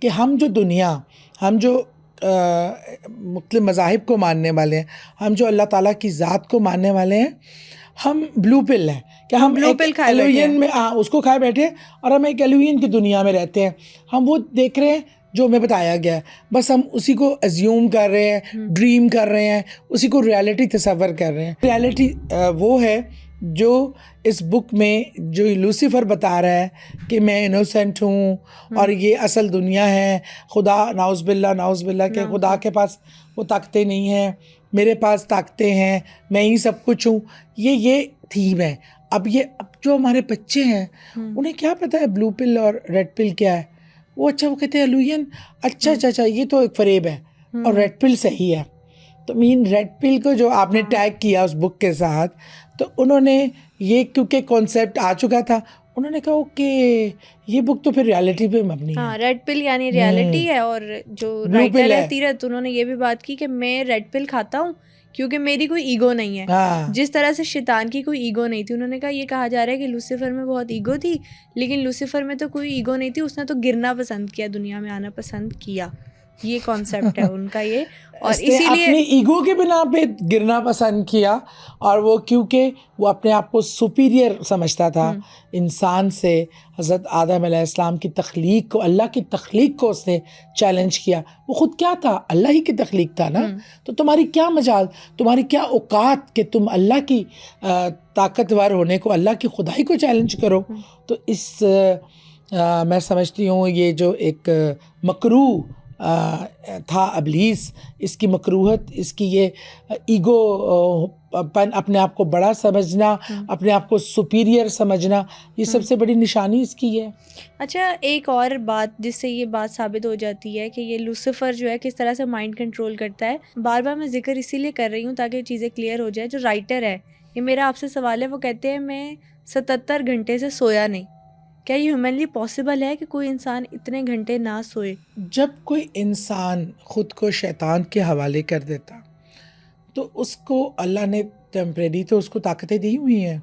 कि हम जो दुनिया, हम जो मुख्तलिफ मज़ाहिब को मानने वाले हैं, हम जो अल्लाह ताला की ज़ात को मानने वाले हैं, हम ब्लू पिल हैं। क्या हम ब्लू पिल खाए एल्यूजन में उसको खाए बैठे और हम एक एल्यूजन की दुनिया में रहते हैं। हम वो देख रहे हैं जो हमें बताया गया है, बस हम उसी को अज्यूम कर रहे हैं, ड्रीम कर रहे हैं, उसी को रियलिटी तस्वर कर रहे हैं। रियलिटी वो है जो इस बुक में जो लूसीफर बता रहा है कि मैं इनोसेंट हूँ और ये असल दुनिया है। खुदा नाउज़बिल्ला के खुदा के पास वो ताकतें नहीं हैं, मेरे पास ताकतें हैं, मैं ही सब कुछ हूँ। ये थीम है। अब जो हमारे बच्चे हैं उन्हें क्या पता है ब्लू पिल और रेड पिल क्या है। वो वो कहते हैं एल्यूजन, अच्छा ये तो एक फरेब है और रेड पिल सही है। तो रेड पिल को जो आपने टैग किया उस बुक के साथ, तो उन्होंने ये क्योंकि कॉन्सेप्ट आ चुका था, उन्होंने कहा ओके ये बुक तो फिर रियलिटी पे मबनी है। हाँ, रेड पिल यानी रियलिटी है। और जो राइटर है तीरथ, उन्होंने ये भी बात की कि मैं रेड पिल खाता हूँ क्योंकि मेरी कोई ईगो नहीं है। हाँ। जिस तरह से शैतान की कोई ईगो नहीं थी। उन्होंने कहा ये कहा जा रहा है कि लूसीफर में बहुत ईगो थी, लेकिन लूसीफर में तो कोई ईगो नहीं थी, उसने तो गिरना पसंद किया, दुनिया में आना पसंद किया। ये कॉन्सेप्ट है उनका ये, और इसीलिए अपनी ईगो के बिना पे गिरना पसंद किया। और वो क्योंकि वो अपने आप को सुपीरियर समझता था इंसान से। हज़रत आदम अलैहिस्सलाम की तख्लीक को, अल्लाह की तख्लीक को उसने चैलेंज किया। वो ख़ुद क्या था? अल्लाह ही की तख्लीक था ना। तो तुम्हारी क्या मजाल, तुम्हारी क्या औकात कि तुम अल्लाह की ताकतवर होने को, अल्लाह की खुदाई को चैलेंज करो। तो मैं समझती हूँ ये जो एक मकरू था इब्लीस, इसकी मकरूहत, इसकी ये ईगो पन, अपने आप को बड़ा समझना, अपने आप को सुपीरियर समझना, ये सबसे बड़ी निशानी इसकी है। अच्छा, एक और बात जिससे ये बात साबित हो जाती है कि ये लूसीफर जो है किस तरह से माइंड कंट्रोल करता है, बार बार मैं जिक्र इसीलिए कर रही हूँ ताकि चीज़ें क्लियर हो जाए। जो राइटर है, ये मेरा आपसे सवाल है, वो कहते हैं मैं 77 घंटे से सोया नहीं। क्या ये ह्यूमनली पॉसिबल है कि कोई इंसान इतने घंटे ना सोए? जब कोई इंसान खुद को शैतान के हवाले कर देता तो उसको अल्लाह ने टेम्परेरी तो उसको ताकतें दी हुई हैं,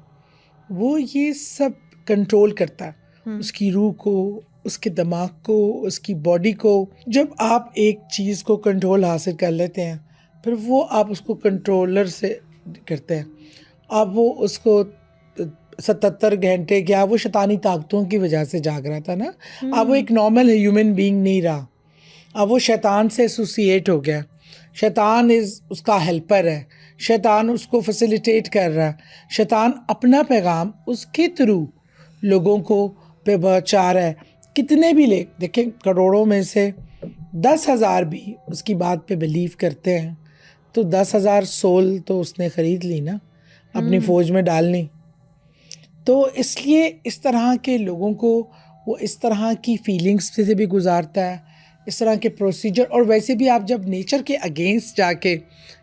वो ये सब कंट्रोल करता है, उसकी रूह को, उसके दिमाग को, उसकी बॉडी को। जब आप एक चीज़ को कंट्रोल हासिल कर लेते हैं, फिर वो आप उसको कंट्रोलर से करते हैं। अब वो उसको 77 घंटे क्या, वो शैतानी ताकतों की वजह से जाग रहा था ना। अब वो एक नॉर्मल ह्यूमन बीइंग नहीं रहा, अब वो शैतान से एसोसिएट हो गया। शैतान उसका हेल्पर है, शैतान उसको फैसिलिटेट कर रहा है, शैतान अपना पैगाम उसके थ्रू लोगों को पे पहुँचा रहा है। कितने भी ले देखें, करोड़ों में से 10,000 भी उसकी बात पे बिलीव करते हैं, तो 10,000 सोल तो उसने ख़रीद ली ना, अपनी फ़ौज में डालनी। तो इसलिए इस तरह के लोगों को वो इस तरह की फीलिंग्स से भी गुजारता है, इस तरह के प्रोसीजर। और वैसे भी आप जब नेचर के अगेंस्ट जाके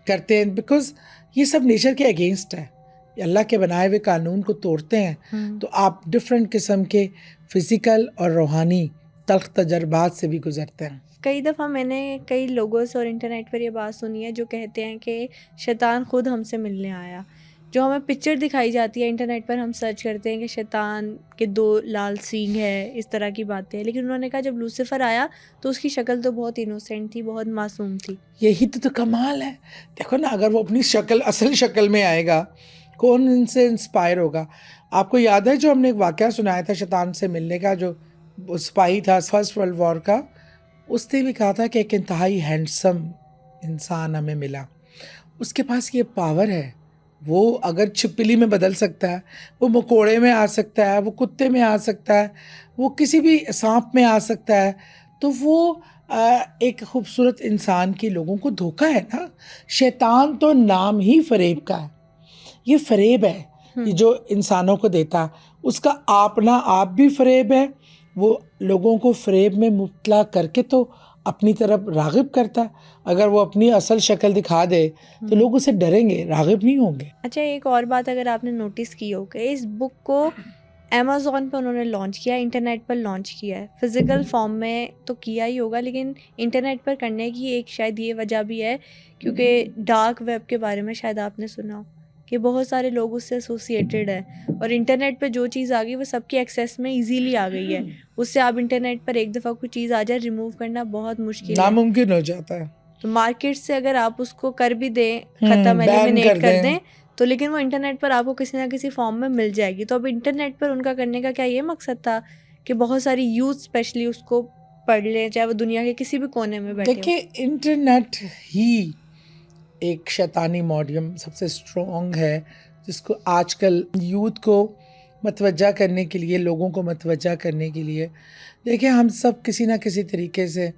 करते हैं, बिकॉज ये सब नेचर के अगेंस्ट है, अल्लाह के बनाए हुए कानून को तोड़ते हैं, तो आप डिफरेंट किस्म के फिज़िकल और रूहानी तल्ख तजर्बात से भी गुजरते हैं। कई दफ़ा मैंने कई लोगों से और इंटरनेट पर ये बात सुनी है जो कहते हैं कि शैतान खुद हमसे मिलने आया। जो हमें पिक्चर दिखाई जाती है इंटरनेट पर, हम सर्च करते हैं कि शैतान के 2 लाल सींग है, इस तरह की बातें। लेकिन उन्होंने कहा जब लूसीफर आया तो उसकी शक्ल तो बहुत इनोसेंट थी, बहुत मासूम थी। यही तो कमाल है। देखो ना, अगर वो अपनी शक्ल, असल शक्ल में आएगा, कौन इनसे इंस्पायर होगा? आपको याद है जो हमने एक वाक़या सुनाया था शैतान से मिलने का, जो स्पाई था फर्स्ट वर्ल्ड वॉर का, उसने भी कहा था कि एक इंतहाई हैंडसम इंसान हमें मिला, उसके पास ये पावर है, वो अगर छिपकली में बदल सकता है, वो मकोड़े में आ सकता है, वो कुत्ते में आ सकता है, वो किसी भी सांप में आ सकता है, तो वो एक खूबसूरत इंसान के लोगों को धोखा है ना। शैतान तो नाम ही फरेब का है, ये फरेब है ये जो इंसानों को देता है, उसका अपना आप भी फरेब है, वो लोगों को फरेब में मुब्तला करके तो अपनी तरफ राग़िब करता है। अगर वो अपनी असल शक्ल दिखा दे तो लोग उसे डरेंगे, राग़िब नहीं होंगे। अच्छा, एक और बात अगर आपने नोटिस की हो कि इस बुक को अमेज़ॉन पर उन्होंने लॉन्च किया, इंटरनेट पर लॉन्च किया है। फिज़िकल फॉर्म में तो किया ही होगा, लेकिन इंटरनेट पर करने की एक शायद ये वजह भी है क्योंकि डार्क वेब के बारे में शायद आपने सुना हो कि बहुत सारे लोग उससे एसोसिएटेड हैं, और इंटरनेट पे जो चीज़ आ गई वो सबकी एक्सेस में इजीली आ गई है। उससे आप इंटरनेट पर एक दफ़ा कोई चीज़ आ जाए, रिमूव करना बहुत मुश्किल है, नामुमकिन हो जाता है। तो मार्केट से अगर आप उसको कर भी दें, ख़त्म, एलिमिनेट कर दें, तो लेकिन वो इंटरनेट पर आपको किसी ना किसी फॉर्म में मिल जाएगी। तो अब इंटरनेट पर उनका करने का क्या ये मकसद था कि बहुत सारी यूथ स्पेशली उसको पढ़ लें, चाहे वो दुनिया के किसी भी कोने में बैठे हो। देखिए, इंटरनेट ही एक शैतानी मॉडियम सबसे स्ट्रॉन्ग है, जिसको आजकल यूथ को मतवज्जा करने के लिए, लोगों को मतवज्जा करने के लिए, देखिए हम सब किसी ना किसी तरीके से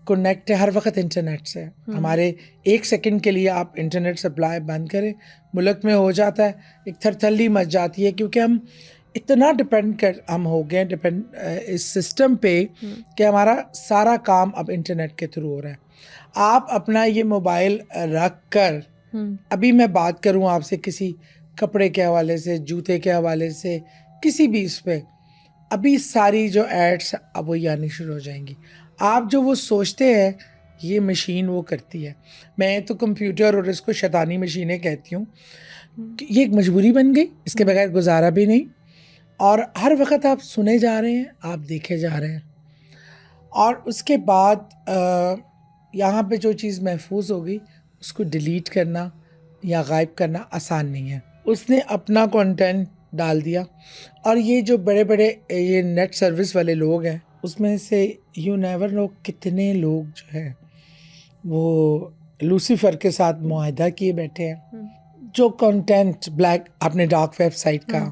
कनेक्ट है हर वक्त इंटरनेट से। हमारे 1 सेकंड के लिए आप इंटरनेट सप्लाई बंद करें, मुल्क में हो जाता है एक थरथल्ली मच जाती है, क्योंकि हम इतना हम हो गए डिपेंड इस सिस्टम पे कि हमारा सारा काम अब इंटरनेट के थ्रू हो रहा है। आप अपना ये मोबाइल रख कर, अभी मैं बात करूँ आपसे किसी कपड़े के हवाले से, जूते के हवाले से, किसी भी इस पे, अभी सारी जो एड्स अब वो आनी शुरू हो जाएंगी। आप जो वो सोचते हैं ये मशीन वो करती है। मैं तो कंप्यूटर और इसको शैतानी मशीनें कहती हूँ। ये एक मजबूरी बन गई, इसके बगैर गुजारा भी नहीं, और हर वक्त आप सुने जा रहे हैं, आप देखे जा रहे हैं, और उसके बाद यहाँ पे जो चीज़ महफूज हो गई उसको डिलीट करना या गायब करना आसान नहीं है। उसने अपना कंटेंट डाल दिया, और ये जो बड़े बड़े ये नेट सर्विस वाले लोग हैं, उसमें से यू नेवर नो कितने लोग जो है वो लूसीफर के साथ मुआहदा किए बैठे हैं। जो कंटेंट ब्लैक, आपने डार्क वेबसाइट का,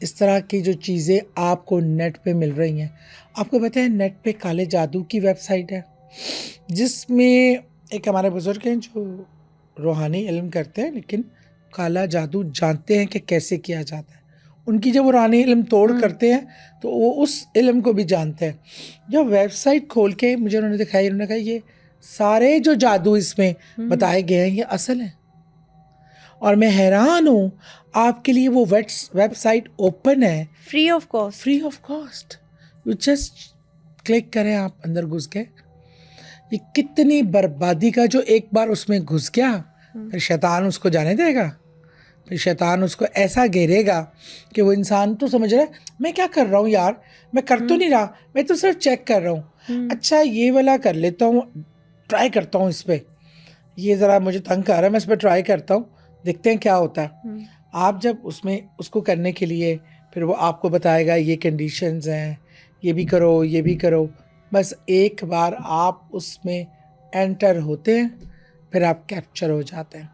इस तरह की जो चीज़ें आपको नेट पे मिल रही हैं, आपको पता है नेट पे काले जादू की वेबसाइट है, जिसमें एक हमारे बुजुर्ग हैं जो रूहानी इल्म करते हैं, लेकिन काला जादू जानते हैं कि कैसे किया जाता है। उनकी जब वो रूहानी इल्म तोड़ करते हैं तो वो उस इल्म को भी जानते हैं। जब वेबसाइट खोल के मुझे उन्होंने दिखाई, उन्होंने कहा ये सारे जो जादू इसमें बताए गए हैं ये असल है। और मैं हैरान हूँ, आपके लिए वो वेबसाइट ओपन है, free of cost. Free of cost. You just click करें, आप अंदर घुस गए। ये कितनी बर्बादी का, जो एक बार उसमें घुस गया फिर शैतान उसको जाने देगा, फिर शैतान उसको ऐसा घेरेगा कि वो इंसान तो समझ रहा है मैं क्या कर रहा हूँ यार, मैं कर तो नहीं रहा, मैं तो सिर्फ चेक कर रहा हूँ। अच्छा ये वाला कर लेता हूँ, ट्राई करता हूँ इस पर, ये ज़रा मुझे तंग कर रहा है, मैं इस पर ट्राई करता हूँ, देखते हैं क्या होता है। आप जब उसमें उसको करने के लिए, फिर वो आपको बताएगा ये कंडीशंस हैं, ये भी करो, ये भी करो। बस एक बार आप उसमें एंटर होते हैं फिर आप कैप्चर हो जाते हैं।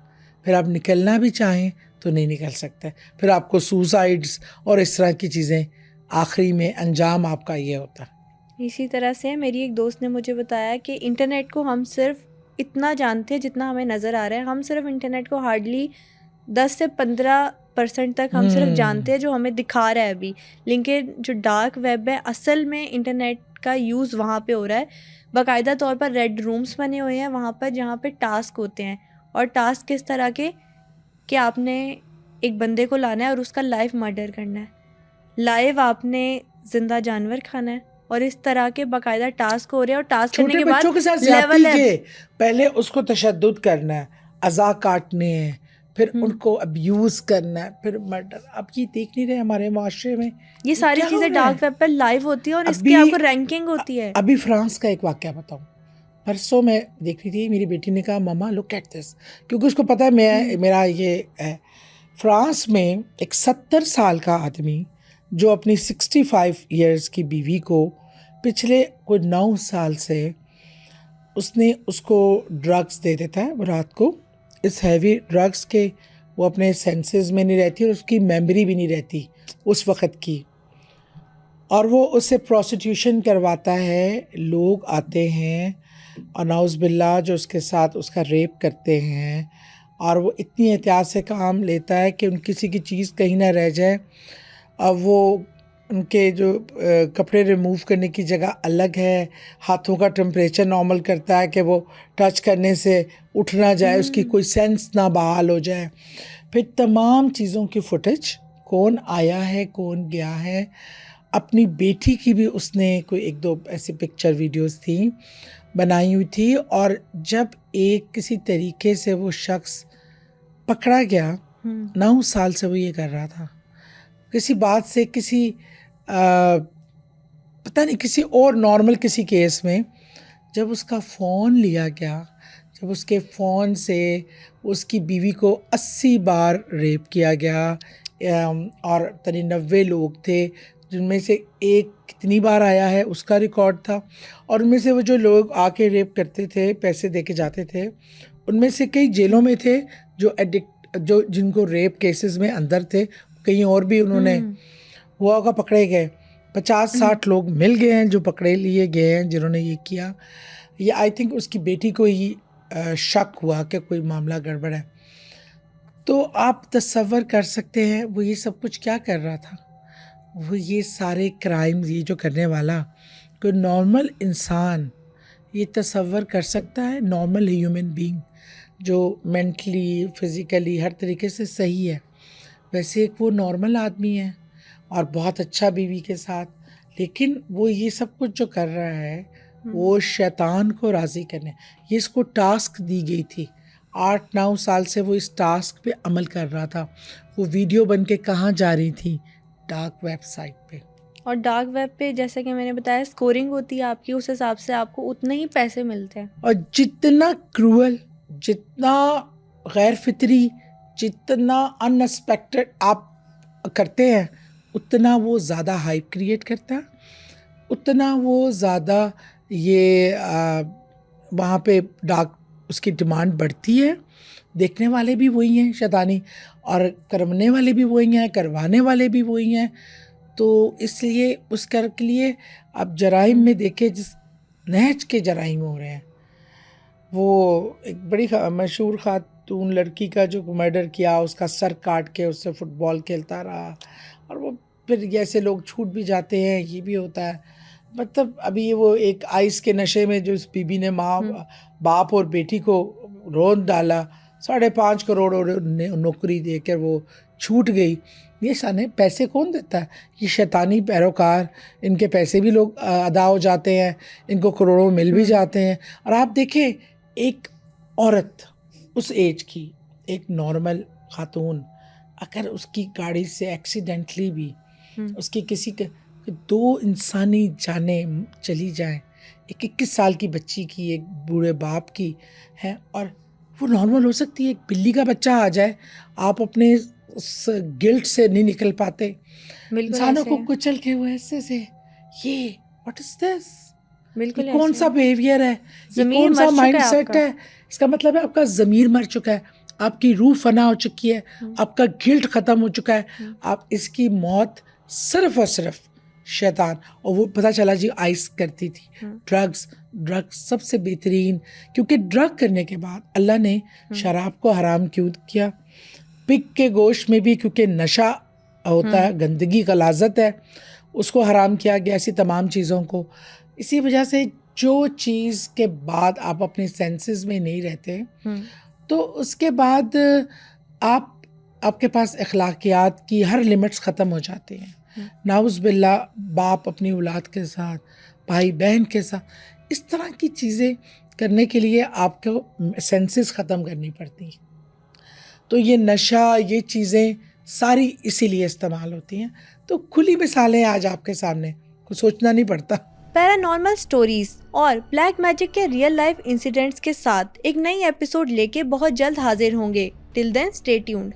फिर आप निकलना भी चाहें तो नहीं निकल सकते। फिर आपको सुसाइड्स और इस तरह की चीज़ें, आखिरी में अंजाम आपका ये होता है। इसी तरह से मेरी एक दोस्त ने मुझे बताया कि इंटरनेट को हम सिर्फ इतना जानते हैं जितना हमें नज़र आ रहा है। हम सिर्फ इंटरनेट को हार्डली 10 से 15% तक हम सिर्फ जानते हैं जो हमें दिखा रहा है अभी। लेकिन जो डार्क वेब है, असल में इंटरनेट का यूज़ वहाँ पे हो रहा है। बाकायदा तौर पर रेड रूम्स बने हुए हैं वहाँ पर, जहाँ पे टास्क होते हैं। और टास्क किस तरह के कि आपने एक बंदे को लाना है और उसका लाइव मर्डर करना है, लाइव आपने जिंदा जानवर खाना है, और इस तरह के बाकायदा टास्क हो रहे हैं। और टास्क करने के बाद बच्चों के साथ लेवल ज्यादती है, के पहले उसको तशद्दुद करना है, अज़ा काटने हैं, फिर उनको अब्यूज करना है, फिर मर्डर। आप ये देख नहीं रहे हमारे माशरे में ये सारी क्या हो चीज़ें रहा है? डार्क वेब पर लाइव होती है और इसकी अभी आपको रैंकिंग होती है। अभी फ्रांस का एक वाक़या बताऊं। परसों मैं देख रही थी, मेरी बेटी ने कहा मम्मा लुक एट दिस, क्योंकि उसको पता है मेरा ये है। फ्रांस में एक 70 साल का आदमी जो अपनी 65 ईयर्स की बीवी को पिछले कोई 9 साल से उसने उसको ड्रग्स दे देता है। वो रात को इस हैवी ड्रग्स के वो अपने सेंसेस में नहीं रहती और उसकी मेमोरी भी नहीं रहती उस वक़्त की, और वो उससे प्रोस्टिट्यूशन करवाता है। लोग आते हैं और नाउज़ बिल्ला जो उसके साथ उसका रेप करते हैं, और वो इतनी एहतियात से काम लेता है कि उन किसी की चीज़ कहीं ना रह जाए। अब वो उनके जो कपड़े रिमूव करने की जगह अलग है, हाथों का टेम्परेचर नॉर्मल करता है कि वो टच करने से उठ ना जाए, उसकी कोई सेंस ना बहाल हो जाए। फिर तमाम चीज़ों की फुटेज, कौन आया है कौन गया है। अपनी बेटी की भी उसने कोई 1-2 ऐसी पिक्चर वीडियोस थी बनाई हुई थी। और जब एक किसी तरीके से वो शख्स पकड़ा गया, 9 साल से वो ये कर रहा था, किसी बात से, किसी पता नहीं किसी और नॉर्मल किसी केस में, जब उसका फ़ोन लिया गया, जब उसके फ़ोन से उसकी बीवी को 80 बार रेप किया गया, और 93 लोग थे, जिनमें से एक कितनी बार आया है उसका रिकॉर्ड था। और उनमें से वो जो लोग आके रेप करते थे, पैसे दे के जाते थे, उनमें से कई जेलों में थे जो जिनको रेप केसेस में अंदर थे, कहीं और भी उन्होंने हुआ होगा, पकड़े गए। 50-60 लोग मिल गए हैं जो पकड़े लिए गए हैं जिन्होंने ये किया। ये आई थिंक उसकी बेटी को ही शक हुआ कि कोई मामला गड़बड़ है। तो आप तसव्वुर कर सकते हैं वो ये सब कुछ क्या कर रहा था। वो ये सारे क्राइम्स ये जो करने वाला, कोई नॉर्मल इंसान ये तसव्वुर कर सकता है? नॉर्मल ह्यूमन बीइंग जो मेंटली, फिज़िकली हर तरीके से सही है, वैसे एक वो नॉर्मल आदमी है और बहुत अच्छा बीवी के साथ, लेकिन वो ये सब कुछ जो कर रहा है वो शैतान को राज़ी करने। ये इसको टास्क दी गई थी, 8-9 साल से वो इस टास्क पे अमल कर रहा था। वो वीडियो बन के कहाँ जा रही थी? डार्क वेबसाइट पे। और डार्क वेब पे जैसे कि मैंने बताया स्कोरिंग होती है आपकी, उस हिसाब से आपको उतने ही पैसे मिलते हैं। और जितना क्रूअल, जितना गैर फितरी, जितना अनएक्सपेक्टेड आप करते हैं, उतना वो ज़्यादा हाइप क्रिएट करता है, उतना वो ज़्यादा ये वहाँ पे डार्क उसकी डिमांड बढ़ती है। देखने वाले भी वही हैं शैतानी, और करने वाले भी वही हैं, करवाने वाले भी वही हैं। तो इसलिए उस कर के लिए आप जराइम में देखें, जिस नहज के जराइम हो रहे हैं। वो एक बड़ी मशहूर खातून लड़की का जो मर्डर किया, उसका सर काट के उससे फुटबॉल खेलता रहा, और वो फिर जैसे लोग छूट भी जाते हैं, ये भी होता है। मतलब अभी वो एक आइस के नशे में जो इस बीबी ने बाप और बेटी को रोन डाला, 5.5 करोड़ और नौकरी देकर वो छूट गई। ये सारे पैसे कौन देता है? ये शैतानी पैरोकार, इनके पैसे भी लोग अदा हो जाते हैं, इनको करोड़ों मिल भी जाते हैं। और आप देखें, एक औरत उस एज की, एक नॉर्मल खातून, अगर उसकी गाड़ी से एक्सीडेंटली भी उसकी किसी के 2 इंसानी जानें चली जाएं, एक 21 साल की बच्ची की, एक बूढ़े बाप की है, और वो नॉर्मल हो सकती है। एक बिल्ली का बच्चा आ जाए, आप अपने उस गिल्ट से नहीं निकल पाते। इंसानों को कुचल के वो ऐसे से, ये व्हाट इज दिस? बिल्कुल कौन सा बिहेवियर है? ये कौन सा माइंडसेट है? इसका मतलब है आपका ज़मीर मर चुका है, आपकी रूह फना हो चुकी है, आपका गिल्ट ख़त्म हो चुका है। आप इसकी मौत सिर्फ और सिर्फ शैतान, और वो पता चला जी आइस करती थी, ड्रग्स सबसे बेहतरीन, क्योंकि ड्रग करने के बाद अल्लाह ने शराब को हराम क्यों किया? पिग के गोश्त में भी क्योंकि नशा होता है, गंदगी का लाजत है, उसको हराम किया गया, ऐसी तमाम चीज़ों को। इसी वजह से जो चीज़ के बाद आप अपने सेंसेस में नहीं रहते, तो उसके बाद आपके पास अखलाकियात की हर लिमिट्स ख़त्म हो जाती हैं। नाउज़ बिल्ला, बाप अपनी औलाद के साथ, भाई बहन के साथ, इस तरह की चीज़ें करने के लिए आपको सेंसेस ख़त्म करनी पड़ती हैं। तो ये नशा, ये चीज़ें सारी इसीलिए इस्तेमाल होती हैं। तो खुली मिसालें आज आपके सामने, कुछ सोचना नहीं पड़ता। पैरानॉर्मल स्टोरीज और ब्लैक मैजिक के रियल लाइफ इंसिडेंट्स के साथ एक नई एपिसोड लेके बहुत जल्द हाजिर होंगे। Till then stay tuned.